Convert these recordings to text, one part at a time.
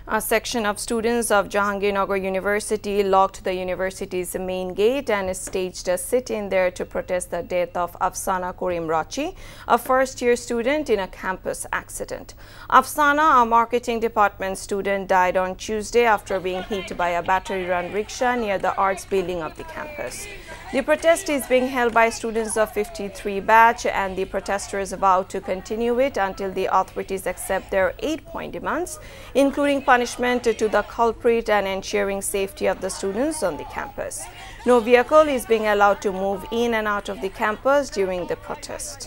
A section of students of Jahangirnagar University locked the university's main gate and staged a sit-in there to protest the death of Afsana Karim Rachi, a first-year student in a campus accident. Afsana, a marketing department student, died on Tuesday after being hit by a battery-run rickshaw near the arts building of the campus. The protest is being held by students of 53 batch, and the protesters vow to continue it until the authorities accept their 8-point demands, including punishment to the culprit and ensuring safety of the students on the campus. No vehicle is being allowed to move in and out of the campus during the protest.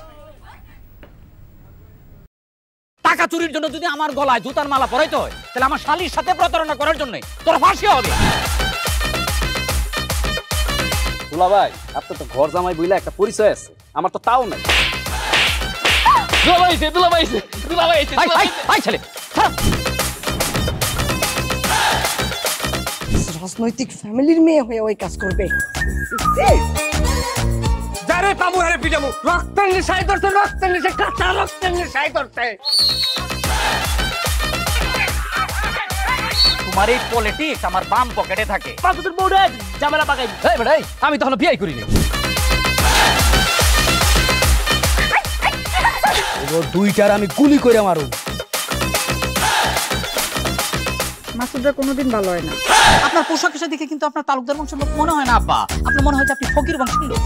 টাকা চুরির জন্য যদি আমার গলায় জুতার মালা পরাইতে হয় তাহলে আমার শালীর সাথে প্রতারণা করার জন্য তোর ফাঁসি হবে। দুলা ভাই, আপনার তো ঘর জামাই বইলা একটা পরিচয় আছে, আমার তো তাও নাই। দুলা ভাই আই ছেলে রাজনৈতিক ফ্যামিলির মেয়ে হয়ে ওই কাজ করবে। যারে পাবো আরে পিটাবো, রক্তের নেশায় ধরছে, রক্তের নেশায়, কাঁচা রক্তের নেশায় ধরছে। তোমার এই পলিটিক্স আমার বাম পকেটে থাকে। তোর বউরে ঝামেলা পাকাই। এই বেটাই, আমি তখন বিয়ে করিনি। দুইটার আমি গুলি করে মারু। মাসুদরা কোনোদিন ভালো হয় না। আপনার পোশাক আশাক দেখে কিন্তু আপনার তালুকদার বংশের লোক মনে হয় না আব্বা, আপনার মনে হয় যে আপনি ফকির বংশের লোক।